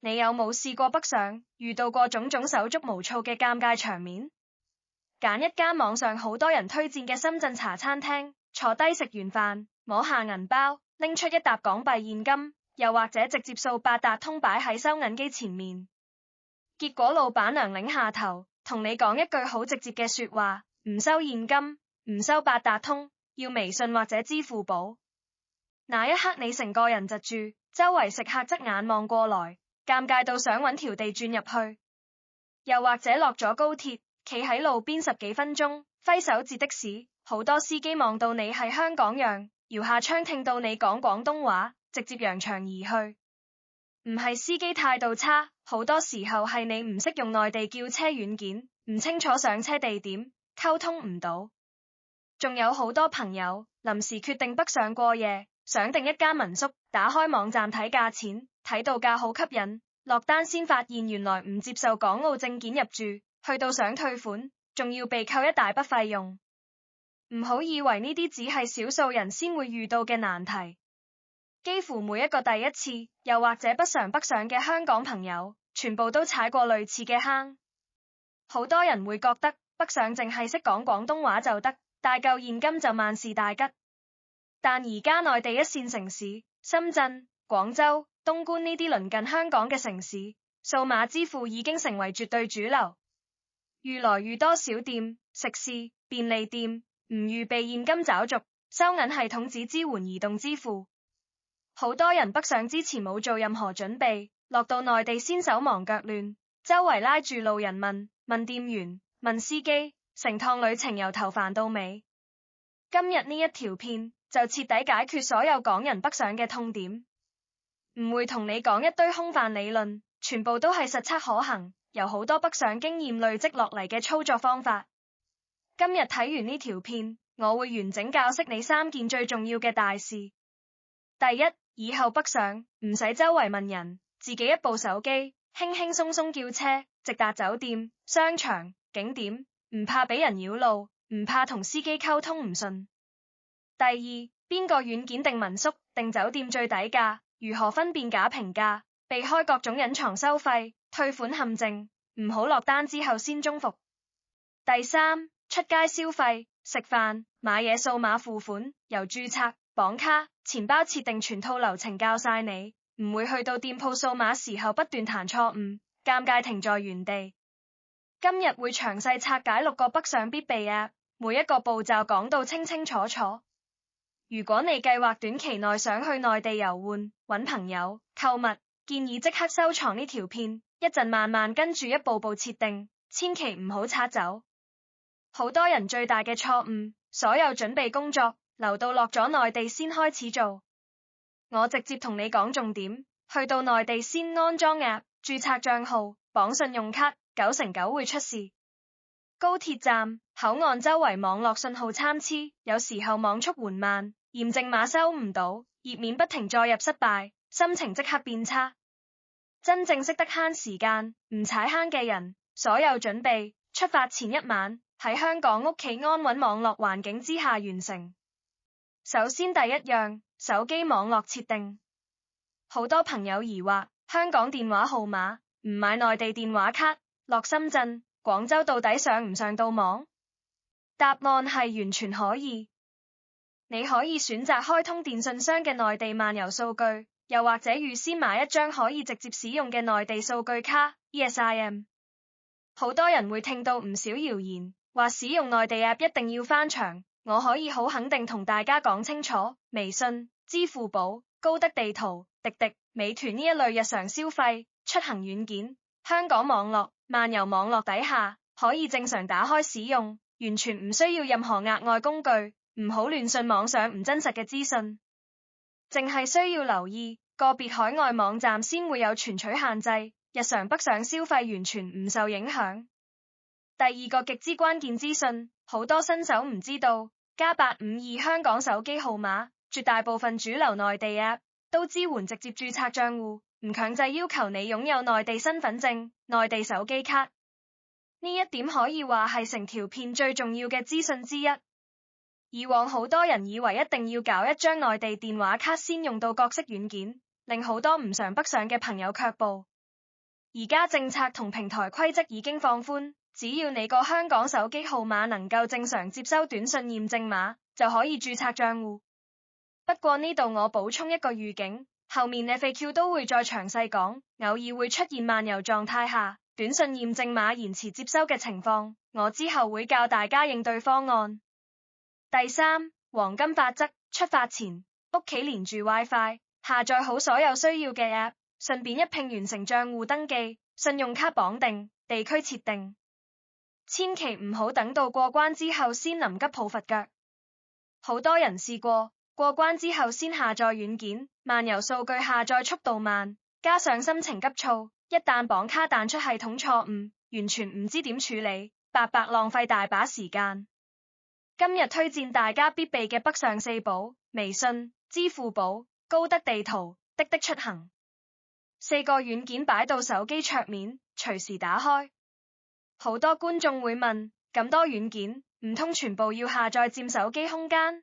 你有冇試過北上，遇到過種種手足無措嘅尷尬場面？揀一間網上好多人推薦嘅深圳茶餐廳，坐低食完飯，摸下銀包，拎出一沓港幣現金，又或者直接掃八達通擺喺收銀機前面。結果老闆娘擰下頭，同你講一句好直接嘅說話：唔收現金，唔收八達通，要微信或者支付寶。那一刻你成個人窒住，周圍食客側眼望過來，尷尬到想揾條地轉入去。又或者落咗高鐵，企喺路邊10幾分鐘，揮手截的士，好多司機望到你係香港樣，搖下窗聽到你講廣東話，直接揚長而去。唔係司機態度差，好多時候係你唔識用內地叫車軟件，唔清楚上車地點，溝通唔到。仲有好多朋友臨時決定北上過夜，想訂一間民宿，打開網站睇價錢，睇到價好吸引，落單先發現原來唔接受港澳證件入住，去到想退款，仲要被扣一大筆費用。唔好以為呢啲只係少數人先會遇到嘅難題，幾乎每一個第一次又或者不常北上嘅香港朋友，全部都踩過類似嘅坑。好多人會覺得北上淨係識講廣東話就得，帶夠現金就萬事大吉。但而家內地一線城市，深圳、廣州、東莞呢啲鄰近香港嘅城市，數碼支付已經成為絕對主流。愈來愈多小店、食肆、便利店唔預備現金找續，收銀系統只支援移動支付。好多人北上之前冇做任何準備，落到內地先手忙腳亂，周圍拉住路人問店員、問司機，成趟旅程由頭煩到尾。今日呢一條片就徹底解決所有港人北上嘅痛點，唔會同你講一堆空泛理論，全部都係實測可行，由好多北上經驗累積落嚟嘅操作方法。今日睇完呢條片，我會完整教識你3件最重要嘅大事。第一，以後北上唔使周圍問人，自己一部手機，輕輕鬆鬆叫車，直達酒店、商場、景點，唔怕俾人擾路，唔怕同司機溝通唔順。第二，邊個軟件訂民宿、訂酒店最抵價？如何分辨假評價？避開各種隱藏收費、退款陷阱，唔好落單之後先中伏。第三，出街消費、食飯、買嘢數碼付款，由註冊、綁卡、錢包設定全套流程教晒你，唔會去到店鋪數碼時候不斷彈錯誤，尷尬停在原地。今日會詳細拆解6個北上必備 App， 每一個步驟講到清清楚楚。如果你計劃短期內想去內地遊玩、搵朋友、購物，建議即刻收藏呢條片，一陣慢慢跟住一步步設定，千祈唔好擦走。好多人最大嘅錯誤，所有準備工作留到落咗內地先開始做。我直接同你講重點，去到內地先安裝 App、註冊賬號、綁信用卡，9成9會出事。高鐵站、口岸周圍網絡信號參差，有時候網速緩慢，驗證碼收唔到，頁面不停再入失敗，心情即刻變差。真正識得慳時間、唔踩坑嘅人，所有準備出發前一晚喺香港屋企安穩網絡環境之下完成。首先第一樣，手機網絡設定。好多朋友疑惑，香港電話號碼唔買內地電話卡，落深圳、廣州到底上唔上到網？答案係完全可以。你可以選擇開通電信商嘅內地漫遊數據，又或者預先買一張可以直接使用嘅內地數據卡 eSIM。好多人會聽到唔少謠言，話使用內地 App 一定要翻牆。我可以好肯定同大家講清楚，微信、支付寶、高德地圖、滴滴、美團呢一類日常消費、出行軟件，香港網絡、漫遊網絡底下可以正常打開使用，完全唔需要任何額外工具，唔好亂信網上唔真實嘅資訊。淨係需要留意，個別海外網站先會有存取限制，日常北上消費完全唔受影響。第二個極之關鍵資訊，好多新手唔知道，加852香港手機號碼，絕大部分主流內地 App 都支援直接註冊賬戶，唔強制要求你擁有內地身份證、內地手機卡。呢一點可以話係成條片最重要嘅資訊之一。以往好多人以為一定要搞一張內地電話卡先用到各式軟件，令好多唔常北上嘅朋友卻步。而家政策同平台規則已經放寬，只要你個香港手機號碼能夠正常接收短信驗證碼，就可以註冊賬戶。不過呢度我補充一個預警，後面FAQ都會再詳細講，偶爾會出現漫遊狀態下短信驗證碼延遲接收嘅情況，我之後會教大家應對方案。第三，黃金法則，出發前屋企連住 WiFi， 下載好所有需要嘅 App， 順便一併完成賬戶登記、信用卡綁定、地區設定。千祈唔好等到過關之後先臨急抱佛腳。好多人試過過關之後先下載軟件，漫遊數據下載速度慢，加上心情急躁，一旦綁卡彈出系統錯誤，完全唔知點處理，白白浪費大把時間。今日推薦大家必備嘅北上四寶：微信、支付寶、高德地圖、滴滴出行。四個軟件擺到手機桌面，隨時打開。好多觀眾會問，咁多軟件，唔通全部要下載佔手機空間？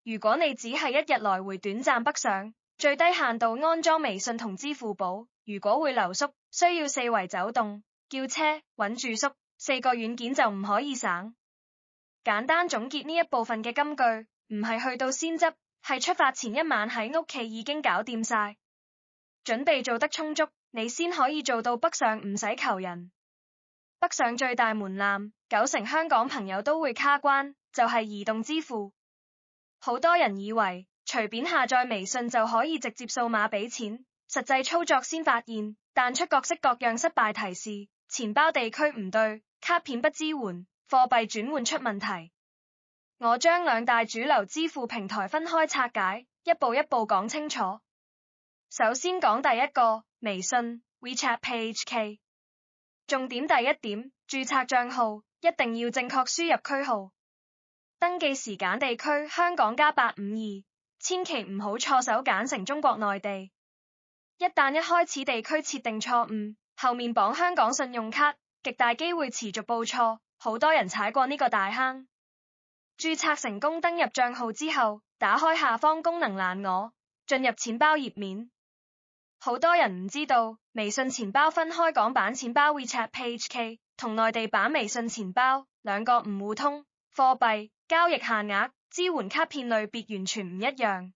如果你只係一日來回短暫北上，最低限度安裝微信同支付寶。如果會留宿，需要四圍走動、叫車、揾住宿，四個軟件就唔可以省。簡單總結呢一部分嘅金句，唔係去到先執，係出發前一晚喺屋企已經搞掂晒，準備做得充足，你先可以做到北上唔使求人。北上最大門檻，90%香港朋友都會卡關，就係移動支付。好多人以為隨便下載微信就可以直接掃碼俾錢，實際操作先發現彈出各式各樣失敗提示，錢包地區唔對，卡片不支援，貨幣轉換出問題。我將兩大主流支付平台分開拆解，一步一步講清楚。首先講第一個，微信 WeChat Pay HK。重點第一點，註冊賬號一定要正確輸入區號。登記時揀地區香港+852，千祈唔好錯手揀成中國內地。一旦一開始地區設定錯誤，後面綁香港信用卡，極大機會持續報錯，好多人踩過呢個大坑。註冊成功登入賬號之後，打開下方功能欄我進入錢包頁面。好多人唔知道，微信錢包分開港版錢包 WeChat Pay HK 同內地版微信錢包，兩個唔互通，貨幣、交易限額、支援卡片類別完全唔一樣。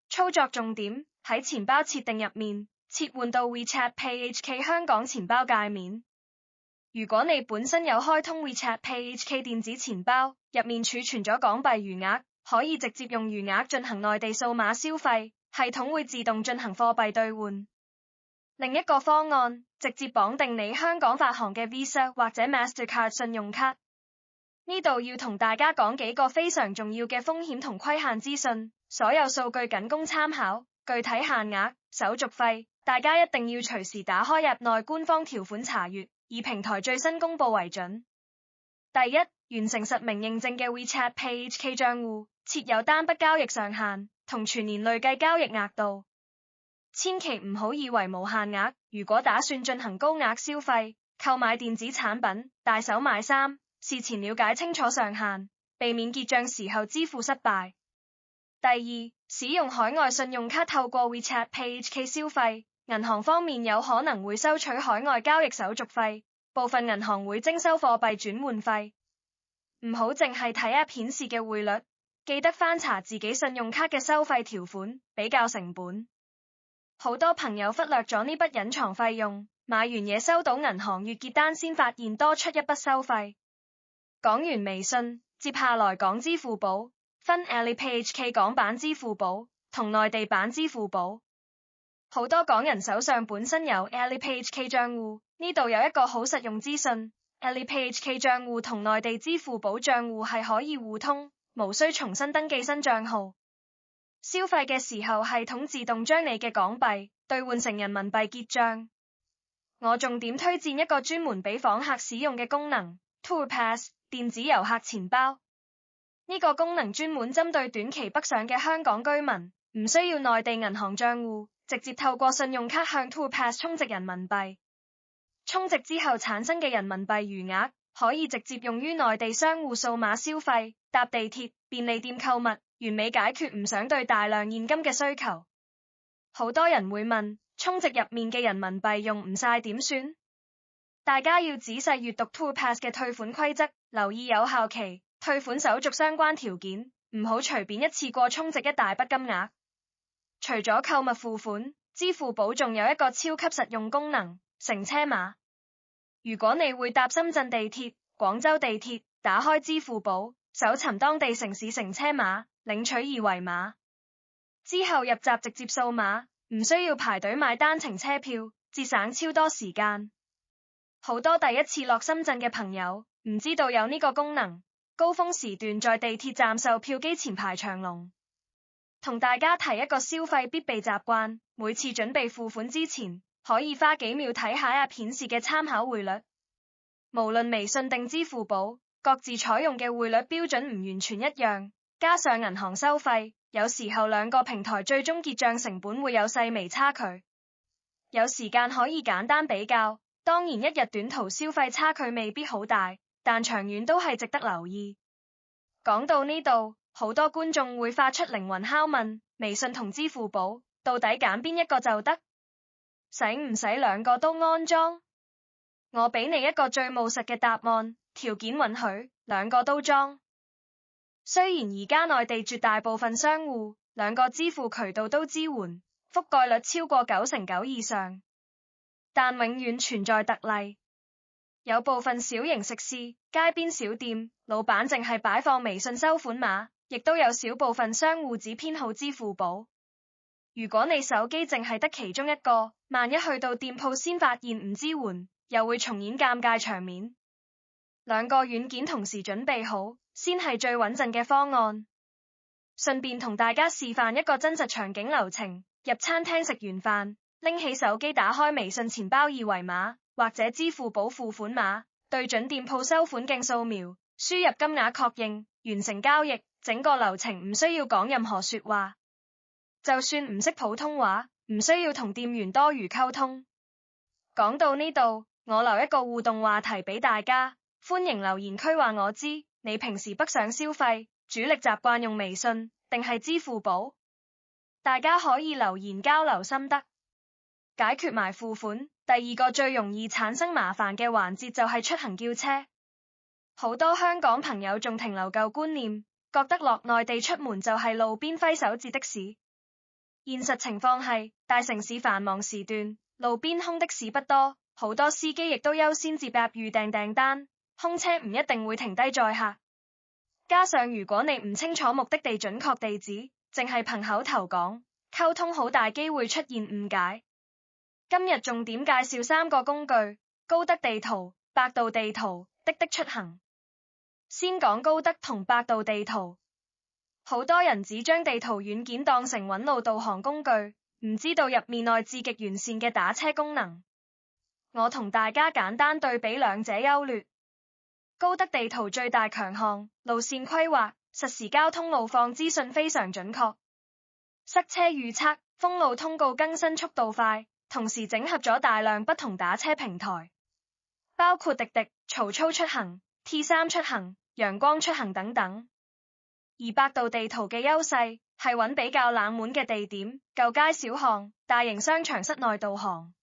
操作重點喺錢包設定入面，切換到 WeChat Pay HK 香港錢包界面。如果你本身有開通 WeChat Pay HK 電子錢包，入面儲存咗港幣餘額，可以直接用餘額進行內地數碼消費，系統會自動進行貨幣兌換。另一個方案，直接綁定你香港發行嘅 Visa 或者 Mastercard 信用卡。呢度要同大家講幾個非常重要嘅風險同規限資訊，所有數據僅供參考，具體限額、手續費，大家一定要隨時打開入內官方條款查閱，以平台最新公佈為準。第一，完成實名認證嘅 WeChat Pay HK 賬戶，設有單筆交易上限同全年累計交易額度。千祈唔好以為無限額，如果打算進行高額消費，購買電子產品、大手買衫，事前了解清楚上限，避免結賬時候支付失敗。第二，使用海外信用卡透過 WeChat Pay HK 消費，銀行方面有可能會收取海外交易手續費，部分銀行會徵收貨幣轉換費。唔好淨係睇 App 顯示嘅匯率，記得翻查自己信用卡嘅收費條款，比較成本。好多朋友忽略咗呢筆隱藏費用，買完嘢收到銀行月結單先發現多出一筆收費。講完微信，接下來講支付寶，分 Alipay HK 港版支付寶同內地版支付寶。好多港人手上本身有 Alipay HK 賬戶，呢度有一個好實用資訊， Alipay HK 賬戶同內地支付寶賬戶係可以互通，無需重新登記新賬號。消費嘅時候，系統自動將你嘅港幣兌換成人民幣結賬。我重點推薦一個專門俾訪客使用嘅功能 TourPass 電子遊客錢包。呢個功能專門針對短期北上嘅香港居民，唔需要內地銀行賬戶，直接透過信用卡向 TourPass 充值人民幣。充值之後產生嘅人民幣餘額，可以直接用於內地商戶數碼消費、搭地鐵、便利店購物，完美解決唔想兌大量現金嘅需求。好多人會問，充值入面嘅人民幣用唔晒點算？大家要仔細閱讀 TourPass 嘅退款規則，留意有效期、退款手續相關條件，唔好隨便一次過充值一大筆金額。除咗購物付款，支付寶仲有一個超級實用功能，乘車碼。如果你會搭深圳地鐵、廣州地鐵，打開支付寶，搜尋當地城市乘車碼，領取二維碼，之後入閘直接掃碼，唔需要排隊買單程車票，節省超多時間。好多第一次落深圳嘅朋友唔知道有呢個功能，高峰時段在地鐵站售票機前排長龍。同大家提一個消費必備習慣，每次準備付款之前，可以花幾秒睇下 App 顯示嘅參考匯率。無論微信定支付寶，各自採用嘅匯率標準唔完全一樣，加上銀行收費，有時候兩個平台最終結賬成本會有細微差距。有時間可以簡單比較，當然一日短途消費差距未必好大，但長遠都係值得留意。講到呢度，好多觀眾會發出靈魂拷問：微信同支付寶到底揀邊一個就得？使唔使兩個都安裝？我俾你一個最務實嘅答案，條件允許，兩個都裝。雖然而家內地絕大部分商戶兩個支付渠道都支援，覆蓋率超過99%以上，但永遠存在特例。有部分小型食肆、街邊小店，老闆淨係擺放微信收款碼，亦都有少部分商戶只偏好支付寶。如果你手機淨係得其中一個，萬一去到店鋪先發現唔支援，又會重演尷尬場面。兩個軟件同時準備好，先係最穩陣嘅方案。順便同大家示範一個真實場景流程：入餐廳食完飯，拎起手機打開微信錢包二維碼，或者支付寶付款碼，對準店鋪收款鏡掃描，輸入金額確認，完成交易。整個流程唔需要講任何說話，就算唔識普通話，唔需要同店員多餘溝通。講到呢度，我留一個互動話題俾大家，歡迎留言區話我知，你平時北上消費，主力習慣用微信定係支付寶？大家可以留言交流心得。解決埋付款，第二個最容易產生麻煩嘅環節就係出行叫車。好多香港朋友仲停留舊觀念，覺得落內地出門就係路邊揮手指的士。現實情況係，大城市繁忙時段，路邊空的士不多，好多司機亦都優先接 App 預訂訂單，空車唔一定會停低載客。加上如果你唔清楚目的地準確地址，淨係憑口頭講，溝通好大機會出現誤解。今日重點介紹3個工具：高德地圖、百度地圖、滴滴出行。先講高德同百度地圖。好多人只將地圖軟件當成揾路導航工具，唔知道入面內置極完善嘅打車功能。我同大家簡單對比兩者優劣。高德地圖最大強項，路線規劃，實時交通路況資訊非常準確，塞車預測、封路通告更新速度快，同時整合咗大量不同打車平台，包括滴滴、曹操出行、T3 出行、陽光出行等等。而百度地圖嘅優勢係揾比較冷門嘅地點、舊街小巷、大型商場室內導航。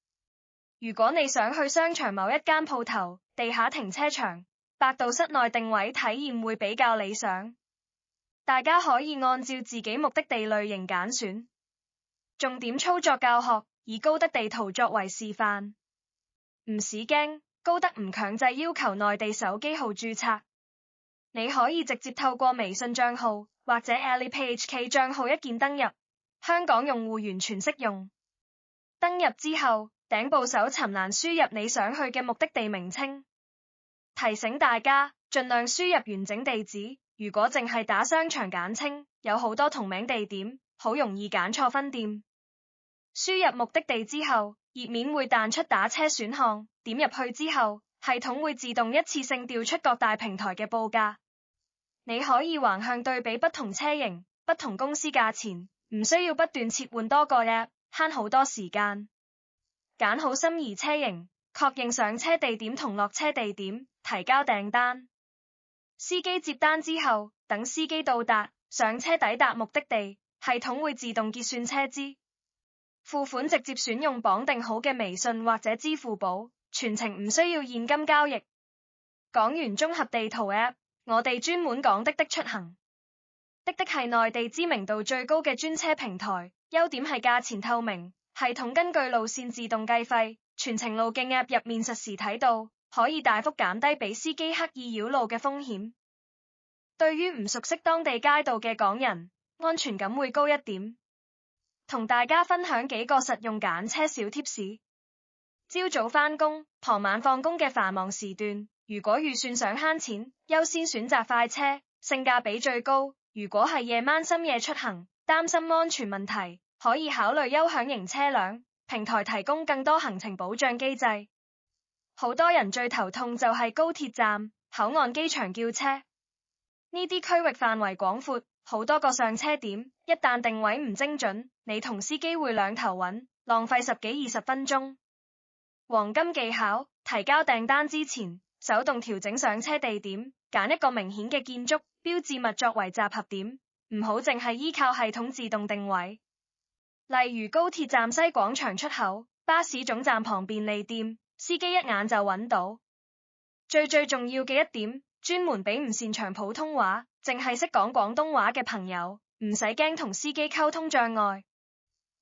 如果你想去商場某一間鋪頭、地下停車場，百度室內定位體驗會比較理想。大家可以按照自己目的地類型揀選。重點操作教學，以高德地圖作為示範。唔使驚，高德唔強制要求內地手機號註冊，你可以直接透過微信賬號或者 Alipay HK 賬號一鍵登入，香港用戶完全適用。登入之後，頂部搜尋欄輸入你想去嘅目的地名稱。提醒大家，盡量輸入完整地址，如果淨係打商場簡稱，有好多同名地點，好容易揀錯分店。輸入目的地之後，頁面會彈出打車選項，點入去之後，系統會自動一次性調出各大平台嘅報價。你可以橫向對比不同車型、不同公司價錢，唔需要不斷切換多個 App， 慳好多時間。揀好心儀車型，確認上車地點同落車地點，提交訂單。司機接單之後，等司機到達，上車抵達目的地，系統會自動結算車資。付款直接選用綁定好嘅微信或者支付寶，全程唔需要現金交易。講完綜合地圖 App， 我哋專門講滴滴出行。滴滴係內地知名度最高嘅專車平台，優點係價錢透明，系統根據路線自動計費，全程路徑 App 入面實時睇到，可以大幅減低俾司機刻意繞路嘅風險。對於唔熟悉當地街道嘅港人，安全感會高一點。同大家分享幾個實用揀車小貼士。朝早返工、傍晚放工嘅繁忙時段，如果預算想慳錢，優先選擇快車，性價比最高。如果係夜晚深夜出行，擔心安全問題，可以考慮優享型車輛，平台提供更多行程保障機制。好多人最頭痛就係高鐵站、口岸機場叫車，呢啲區域範圍廣闊，好多個上車點，一旦定位唔精準，你同司機會兩頭揾，浪費10幾20分鐘。黃金技巧：提交訂單之前，手動調整上車地點，揀一個明顯嘅建築標誌物作為集合點，唔好淨係依靠系統自動定位。例如高鐵站西廣場出口、巴士總站旁便利店，司機一眼就揾到。最重要嘅一點，專門俾唔擅長普通話，淨係識講廣東話嘅朋友，唔使驚同司機溝通障礙。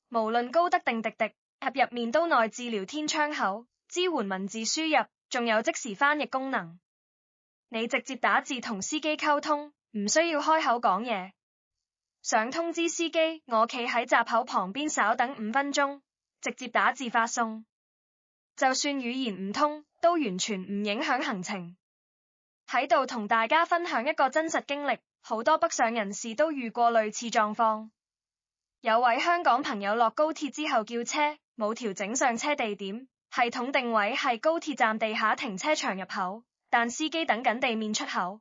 無論高德定滴滴，App 入面都內置聊天窗口，支援文字輸入，仲有即時翻譯功能。你直接打字同司機溝通，唔需要開口講嘢。想通知司機，我企喺閘口旁邊稍等5分鐘，直接打字發送。就算語言唔通，都完全唔影響行程。喺度同大家分享一個真實經歷，好多北上人士都遇過類似狀況。有位香港朋友落高鐵之後叫車，冇調整上車地點，系統定位係高鐵站地下停車場入口，但司機等緊地面出口。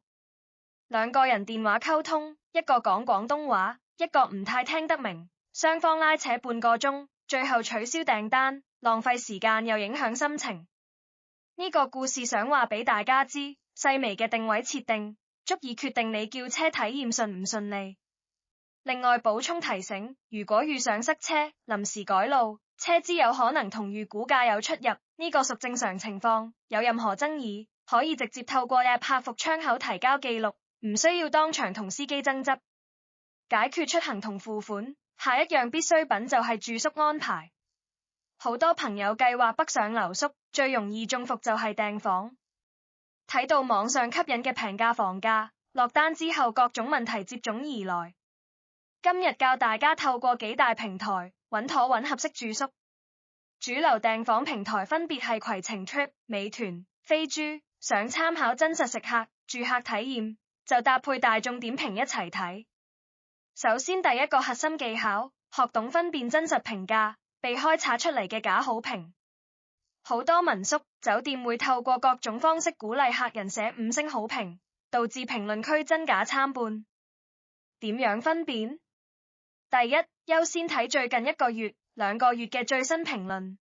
兩個人電話溝通，一個講廣東話，一個唔太聽得明，雙方拉扯半個鐘，最後取消訂單，浪費時間又影響心情。呢個故事想話俾大家知，細微嘅定位設定，足以決定你叫車體驗順唔順利。另外補充提醒，如果遇上塞車、臨時改路，車資有可能同預估價有出入，呢個屬正常情況，有任何爭議，可以直接透過 App 客服窗口提交記錄，唔需要當場同司機爭執。解決出行同付款，下一樣必需品就係住宿安排。好多朋友計劃北上留宿，最容易中伏就係訂房。睇到網上吸引嘅平價房價，落單之後各種問題接踵而來。今日教大家透過幾大平台穩妥揾合適住宿。主流訂房平台分別係攜程 Trip、美團、飛豬。想參考真實食客、住客體驗，就搭配大眾點評一齊睇。首先第一個核心技巧，學懂分辨真實評價，避開刷出嚟嘅假好評。好多民宿、酒店會透過各種方式鼓勵客人寫5星好評，導致評論區真假參半。點樣分辨？第一，優先睇最近1個月、2個月嘅最新評論。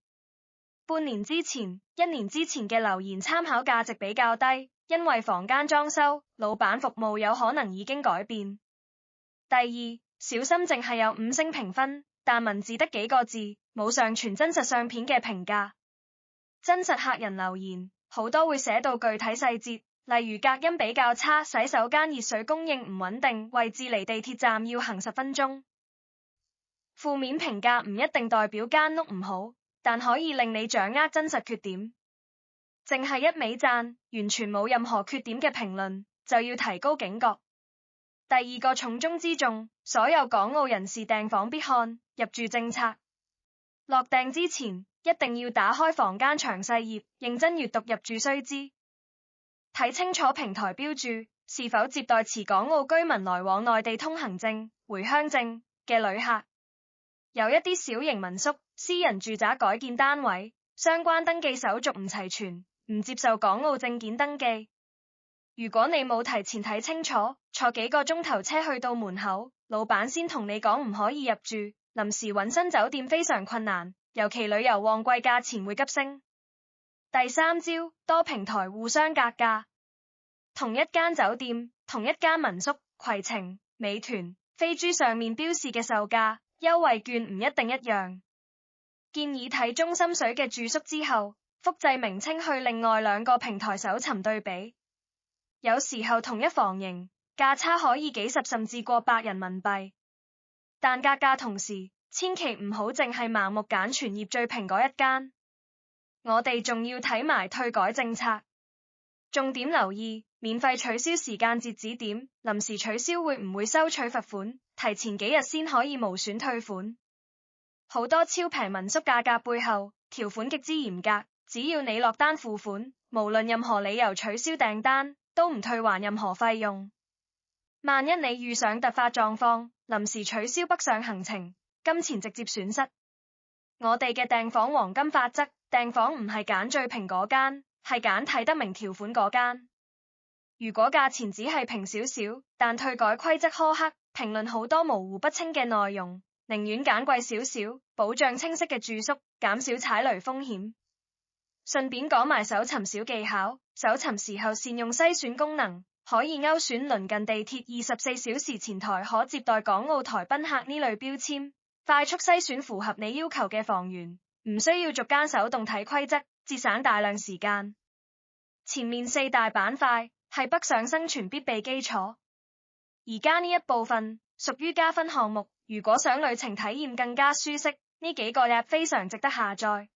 半年之前、1年之前嘅留言參考價值比較低，因為房間裝修、老闆服務有可能已經改變。第二，小心淨係有5星評分，但文字得幾個字，冇上傳真實相片嘅評價。真實客人留言，好多會寫到具體細節，例如隔音比較差、洗手間熱水供應唔穩定、位置離地鐵站要行10分鐘。負面評價唔一定代表間屋唔好，但可以令你掌握真實缺點。淨係一味讚，完全冇任何缺點嘅評論，就要提高警覺。第二個重中之重，所有港澳人士訂房必看入住政策。落訂之前，一定要打開房間詳細頁，認真閱讀入住須知，睇清楚平台標注是否接待持港澳居民來往內地通行證、回鄉證嘅旅客。有一啲小型民宿、私人住宅改建單位，相關登記手續唔齊全，唔接受港澳證件登記。如果你冇提前睇清楚，坐幾個鐘頭車去到門口，老闆先同你講唔可以入住，臨時揾新酒店非常困難，尤其旅遊旺季價錢會急升。第三招，多平台互相格價。同一間酒店、同一間民宿，攜程、美團、飛豬上面標示嘅售價、優惠券唔一定一樣。建議睇中心水嘅住宿之後，複製名稱去另外兩個平台搜尋對比。有時候同一房型，價差可以幾十甚至過百人民幣，但格價同時，千祈唔好淨係盲目揀全頁最平嗰一間。我哋仲要睇埋退改政策，重點留意免費取消時間截止點，臨時取消會唔會收取罰款，提前幾日先可以無損退款。好多超平民宿價格背後條款極之嚴格，只要你落單付款，無論任何理由取消訂單，都唔退還任何費用。萬一你遇上突發狀況，臨時取消北上行程，金錢直接損失。我哋嘅訂房黃金法則，訂房唔係揀最平嗰間，係揀睇得明條款嗰間。如果價錢只係平少少，但退改規則苛刻，評論好多模糊不清嘅內容，寧願揀貴少少，保障清晰嘅住宿，減少踩雷風險。順便講埋搜尋小技巧，搜尋時候善用篩選功能，可以勾選鄰近地鐵24小時前台可接待港澳台賓客呢類標籤，快速篩選符合你要求嘅房源，唔需要逐間手動睇規則，節省大量時間。前面4大板塊係北上生存必備基礎，而家呢一部分屬於加分項目，如果想旅程體驗更加舒適，呢幾個 app 非常值得下載。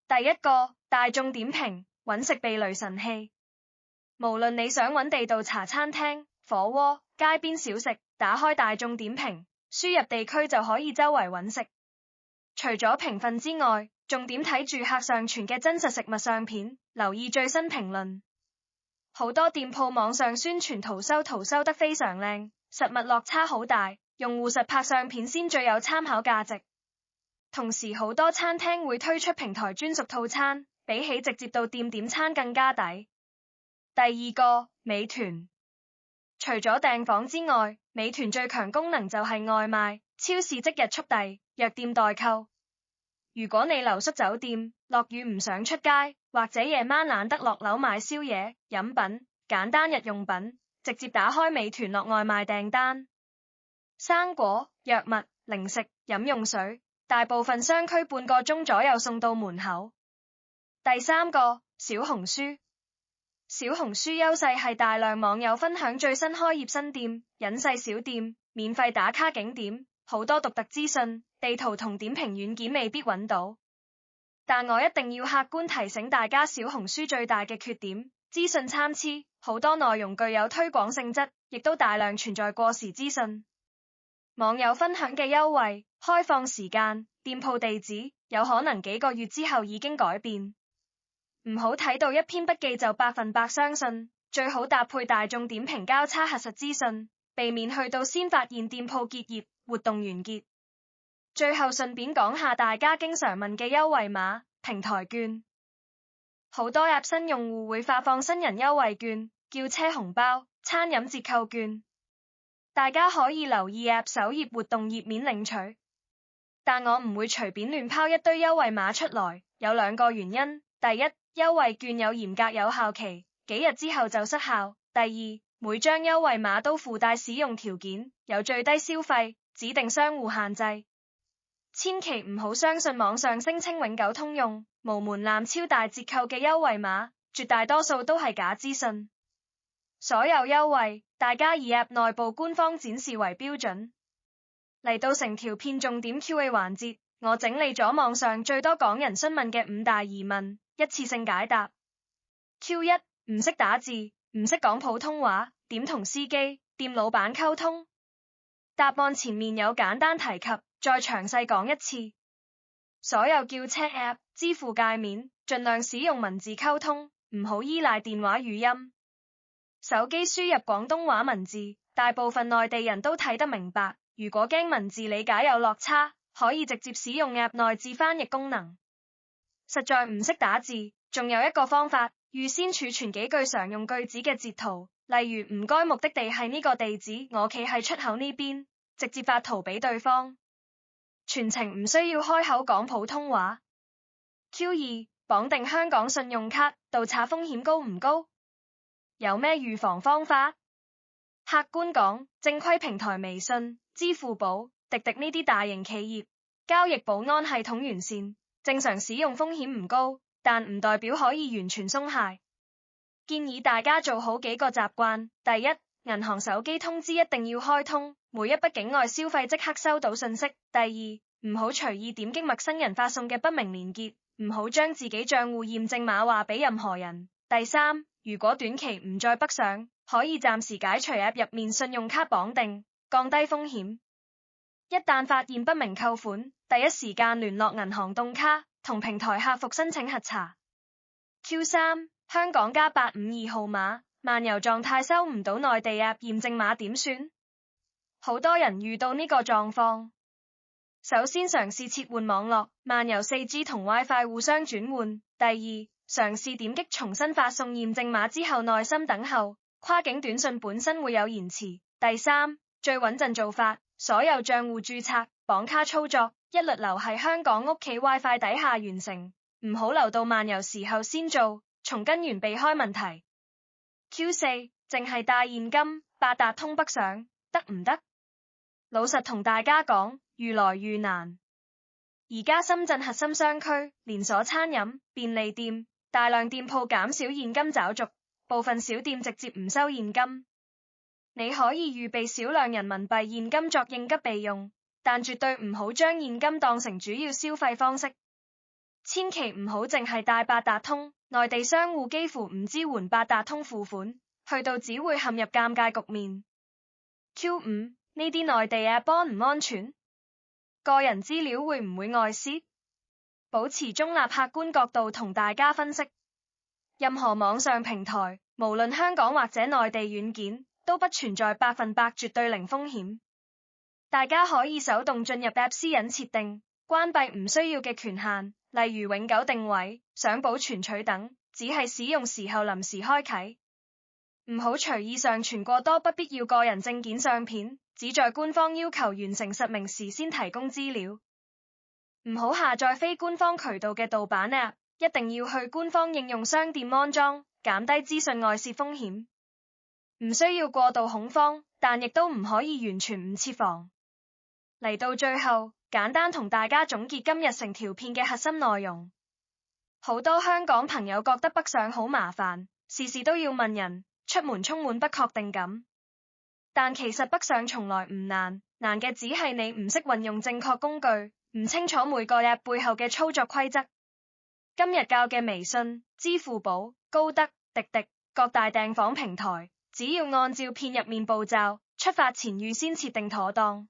第一個，大眾點評，揾食避雷神器。無論你想揾地道茶餐廳、火鍋、街邊小食，打開大眾點評，輸入地區就可以周圍揾食。除咗評分之外，重點睇住客上傳嘅真實食物相片，留意最新評論。好多店鋪網上宣傳圖收得非常靚，實物落差好大，用戶實拍相片先最有參考價值。同時好多餐廳會推出平台專屬套餐，比起直接到店點餐更加抵。第二個，美團。除咗訂房之外，美團最強功能就係外賣、超市即日速遞、藥店代購。如果你留宿酒店，落雨唔想出街，或者夜晚懶得落樓買宵夜、飲品、簡單日用品，直接打開美團落外賣訂單。生果、藥物、零食、飲用水，大部分商區半個鐘左右送到門口。第三個，小紅書。小紅書優勢係大量網友分享最新開業新店、隱世小店、免費打卡景點，好多獨特資訊，地圖同點評軟件未必揾到。但我一定要客觀提醒大家，小紅書最大嘅缺點，資訊參差，好多內容具有推廣性質，亦都大量存在過時資訊。網友分享嘅優惠、開放時間、店鋪地址，有可能幾個月之後已經改變。唔好睇到一篇筆記就100%相信，最好搭配大眾點評交叉核實資訊，避免去到先發現店鋪結業、活動完結。最後順便講下大家經常問嘅優惠碼、平台券。好多 app 新用戶會發放新人優惠券、叫車紅包、餐飲折扣券，大家可以留意 app 首頁活動頁面領取。但我唔會隨便亂拋一堆優惠碼出來，有2個原因。第一，優惠券有嚴格有效期，幾日之後就失效。第二，每張優惠碼都附帶使用條件，有最低消費、指定商戶限制。千祈唔好相信網上聲稱永久通用、無門檻超大折扣嘅優惠碼，絕大多數都係假資訊。所有優惠，大家以 app 內部官方展示為標準。嚟到成條片重點 Q&A 環節，我整理咗網上最多港人詢問嘅5大疑問，一次性解答。Q1，唔識打字，唔識講普通話，點同司機、店老闆溝通？答案前面有簡單提及，再詳細講一次。所有叫車 app、支付界面，盡量使用文字溝通，唔好依賴電話語音。手機輸入廣東話文字，大部分內地人都睇得明白。如果驚文字理解有落差，可以直接使用 app 內置翻譯功能。實在唔識打字，仲有一個方法，預先儲存幾句常用句子嘅截圖，例如唔該目的地係呢個地址，我企喺出口呢邊，直接發圖俾對方。全程唔需要開口講普通話。Q2，綁定香港信用卡，盜刷風險高唔高？有咩預防方法？客觀講，正規平台微信、支付寶、滴滴呢啲大型企業，交易保安系統完善，正常使用風險唔高，但唔代表可以完全鬆懈。建議大家做好幾個習慣：第一，銀行手機通知一定要開通，每一筆境外消費即刻收到信息；第二，唔好隨意點擊陌生人發送嘅不明連結，唔好將自己賬戶驗證碼話俾任何人；第三，如果短期唔再北上，可以暫時解除 App 入面信用卡綁定，降低風險。一旦發現不明扣款，第一時間聯絡銀行凍卡，同平台客服申請核查。Q3 香港加852號碼，漫遊狀態收唔到內地 App 驗證碼點算？好多人遇到呢個狀況。首先嘗試切換網絡，漫遊 4G 同 WiFi 互相轉換。第二，嘗試點擊重新發送驗證碼之後耐心等候，跨境短信本身會有延遲。第三，最穩陣做法，所有賬戶註冊、綁卡操作，一律留喺香港屋企 WiFi 底下完成，唔好留到漫遊時候先做，從根源避開問題。Q4 淨係帶現金，八達通北上得唔得？老實同大家講，愈來愈難。而家深圳核心商區、連鎖餐飲、便利店、大量店鋪減少現金找續，部分小店直接唔收現金。你可以預備少量人民幣現金作應急備用，但絕對唔好將現金當成主要消費方式。千祈唔好淨係帶八達通，內地商戶幾乎唔支援八達通付款，去到只會陷入尷尬局面。Q5 呢啲內地 App 安唔安全？個人資料會唔會外泄？保持中立客觀角度同大家分析。任何網上平台，無論香港或者內地軟件，都不存在100%絕對零風險。大家可以手動進入 App 私隱設定，關閉唔需要嘅權限，例如永久定位、相簿存取等，只係使用時候臨時開啟。唔好隨意上傳過多不必要個人證件相片，只在官方要求完成實名時先提供資料。唔好下載非官方渠道嘅盜版 App， 一定要去官方應用商店安裝，減低資訊外泄風險。唔需要過度恐慌，但亦都唔可以完全唔設防。嚟到最後，簡單同大家總結今日成條片嘅核心內容。好多香港朋友覺得北上好麻煩，事事都要問人，出門充滿不確定感。但其實北上從來唔難，難嘅只係你唔識運用正確工具，唔清楚每個 App 背後嘅操作規則。今日教嘅微信、支付寶、高德、滴滴各大訂房平台，只要按照片入面步驟，出發前預先設定妥當，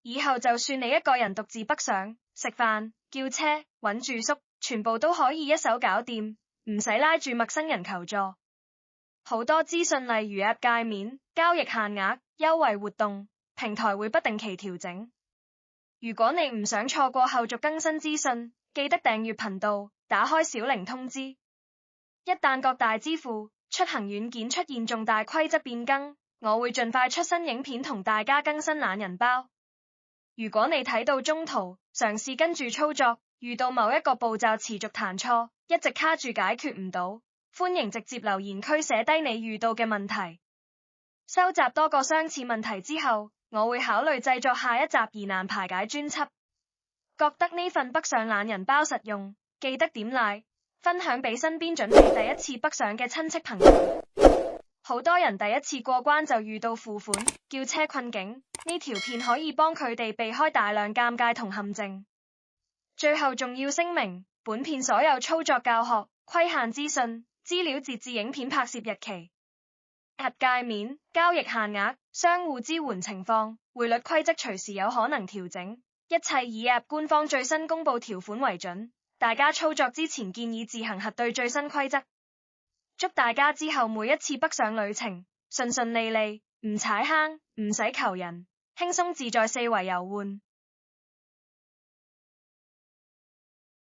以後就算你一個人獨自北上，食飯、叫車、揾住宿，全部都可以一手搞掂，唔使拉住陌生人求助。好多資訊例如 App 界面、交易限額、優惠活動，平台會不定期調整。如果你唔想錯過後續更新資訊，記得訂閱頻道，打開小鈴通知。一旦各大支付、出行軟件出現重大規則變更，我會盡快出新影片同大家更新懶人包。如果你睇到中途，嘗試跟住操作，遇到某一個步驟持續彈錯，一直卡住解決唔到，歡迎直接留言區寫低你遇到嘅問題。收集多個相似問題之後，我會考慮製作下一集疑難排解專輯。覺得呢份北上懶人包實用，記得點like，分享俾身邊準備第一次北上嘅親戚朋友。好多人第一次過關就遇到付款、叫車困境，呢條片可以幫佢哋避開大量尷尬同陷阱。最後仲要聲明，本片所有操作教學、規限資訊、資料截至影片拍攝日期、App 界面、交易限額、商戶支援情況、匯率規則隨時有可能調整，一切以 App 官方最新公布條款為準。大家操作之前建議自行核對最新規則。祝大家之後每一次北上旅程順順利利，唔踩坑，唔使求人，輕鬆自在四圍遊玩。